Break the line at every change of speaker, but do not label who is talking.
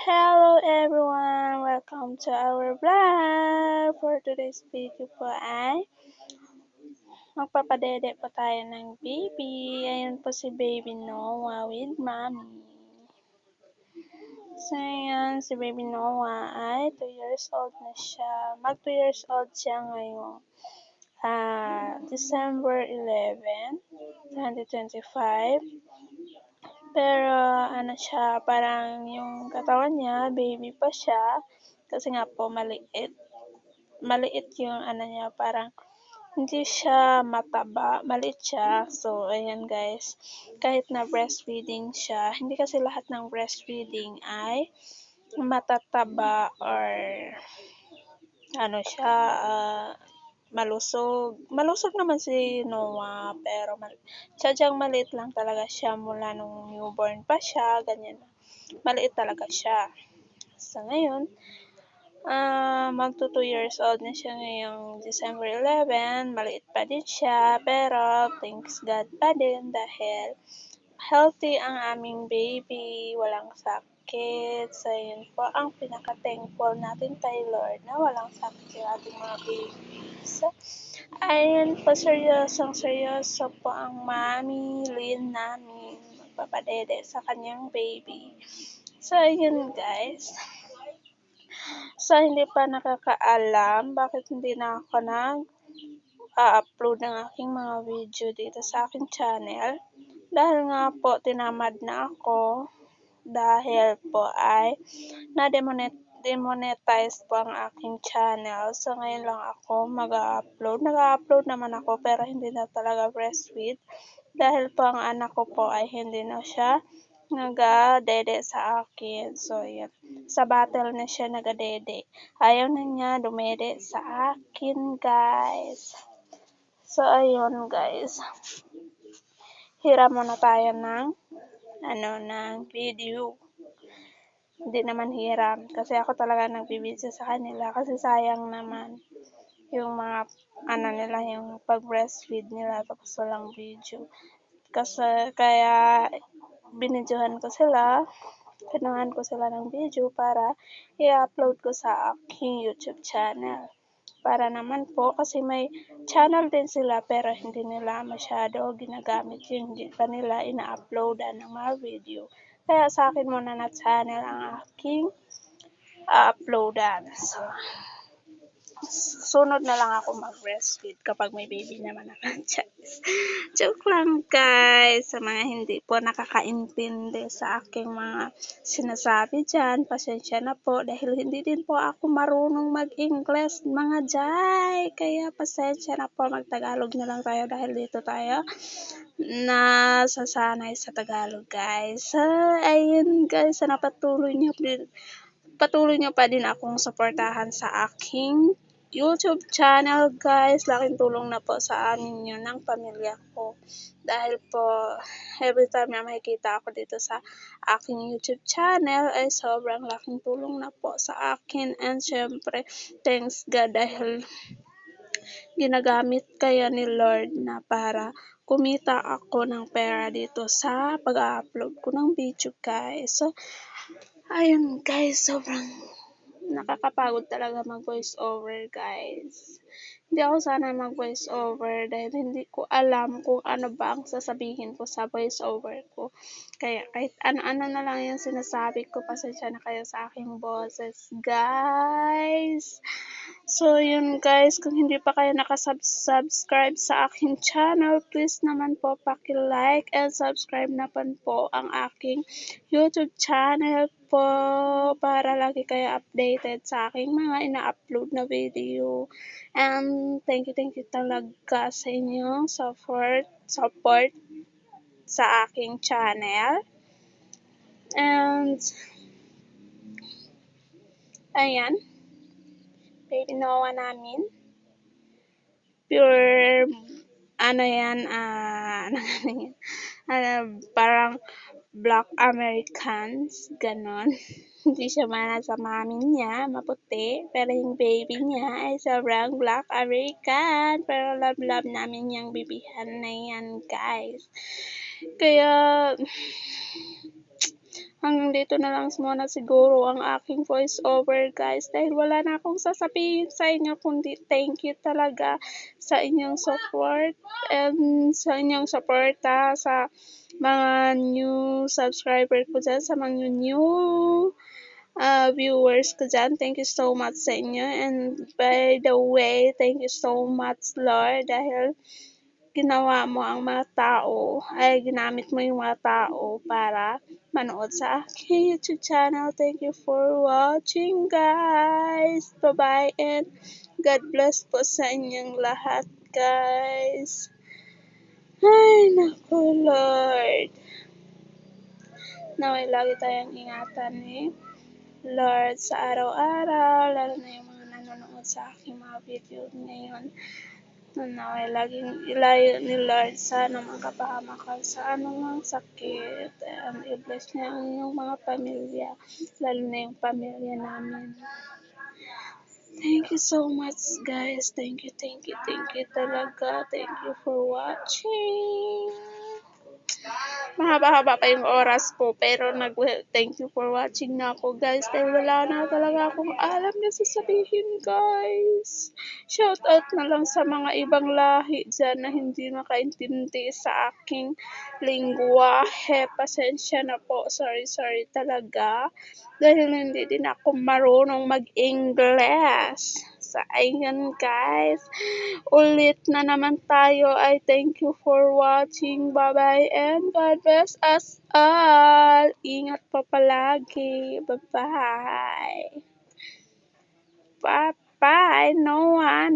Hello everyone! Welcome to our vlog! For today's video po ay magpapadede po tayo ng baby. Ayan po si baby Noah with mommy. So ayan, si baby Noah ay 2 years old na siya. Mag 2 years old siya ngayon. December 11, 2025. Pero ano siya, parang yung katawan niya, baby pa siya. Kasi nga po maliit. Maliit yung ano niya, parang hindi siya mataba, maliit siya. So, ayan guys, kahit na breastfeeding siya, hindi kasi lahat ng breastfeeding ay matataba or ano siya, malusog. Malusog naman si Noah, pero sadyang maliit lang talaga siya mula nung newborn pa siya, ganyan. Maliit talaga siya. So, ngayon, magto 2 years old na siya ngayong December 11. Maliit pa din siya, pero thanks God pa din dahil healthy ang aming baby, walang sakit. So, yun po ang pinaka-thankful natin kay Lord na walang sakit yung ating mga babies. Ayun po, seryoso po ang Mami Lynn namin magpapadede sa kanyang baby. So, yun guys. Sa hindi pa nakakaalam bakit hindi na ako nag-upload ng aking mga video dito sa aking channel, dahil nga po tinamad na ako dahil po ay na-demonetize po ang aking channel. So ngayon lang ako mag-upload. Nag-upload naman ako pero hindi na talaga breastfeed dahil po ang anak ko po ay hindi na siya nagadede sa akin. So yun, sa battle na siya nagadede. Ayaw na niya dumede sa akin guys. So ayun guys, hiram muna tayo ng video. Hindi naman hiram kasi ako talaga nagbibideo sa kanila kasi sayang naman yung mga nila, yung pag-breastfeed nila tapos walang video. Kasi kaya binidyohan ko sila, kinuhan ko sila ng video para i-upload ko sa aking YouTube channel. Para naman po kasi may channel din sila pero hindi nila masyado ginagamit, yung hindi pa nila ina-uploadan ng mga video. Kaya sa akin muna na channel ang aking uploadan. So, sunod na lang ako mag-breastfeed kapag may baby naman naman. Joke lang guys, sa mga hindi po nakakaintindi sa aking mga sinasabi dyan, pasensya na po dahil hindi din po ako marunong mag-English mga jay. Kaya pasensya na po, mag-Tagalog na lang tayo dahil dito tayo nasasanay sa Tagalog guys. Ayun guys, sana patuloy nyo pa din akong suportahan sa aking YouTube channel guys. Laking tulong na po sa amin yun ng pamilya ko. Dahil po, every time na makikita ako dito sa aking YouTube channel ay sobrang laking tulong na po sa akin. And syempre, thanks God dahil ginagamit kaya ni Lord na para kumita ako ng pera dito sa pag-upload ko ng video guys. So, ayun guys, sobrang nakakapagod talaga mag-voice over guys. Hindi ako sana mag-voice over dahil hindi ko alam kung ano ba ang sasabihin ko sa voice over ko. Kaya kahit ano-ano na lang yung sinasabi ko, pasensya na kayo sa aking boses guys. So yun guys, kung hindi pa kayo nakasubscribe sa aking channel, please naman po paki-like and subscribe na po ang aking YouTube channel po para lagi kayo updated sa aking mga ina-upload na video. And thank you talaga sa inyong support sa aking channel. And ayan, baby Noah namin. Pure parang Black Americans, ganon. Hindi siya mana sa mami niya, maputi, pero yung baby niya ay sobrang Black American. Pero love namin yung bibihan na yan, guys. Kaya, hanggang dito na lang muna siguro ang aking voice over, guys, dahil wala na akong sasabihin sa inyo kundi thank you talaga sa inyong support and sa inyong suporta sa mga new subscriber ko dyan, sa mga new viewers ko dyan. Thank you so much sa inyo. And by the way, thank you so much, Lord, dahil ginawa mo ang mga tao, ay ginamit mo yung mga tao para manood sa aking YouTube channel. Thank you for watching, guys. Bye-bye and God bless po sa inyong lahat, guys. Ay, naku, Lord. Naway lagi tayong ingatan ni Lord sa araw-araw, lalo na yung mga nanonood sa aking mga video ngayon. Naway laging ilayo ni Lord sana makapahamakan sa anumang sakit. I-bless niya ang inyong mga pamilya, lalo na yung pamilya namin. Thank you so much, guys. Thank you talaga. Thank you for watching. Mahaba-haba pa yung oras ko, pero thank you for watching na ako, guys, dahil wala na talaga akong alam na sasabihin, guys. Shout out na lang sa mga ibang lahi dyan na hindi makaintindi sa aking lingwahe. Pasensya na po. Sorry talaga. Dahil hindi din ako marunong mag-English. So, ayun, guys. Ulit na naman tayo. I thank you for watching. Bye-bye and God bless us all. Ingat pa palagi. Bye-bye. Bye-bye. Noah.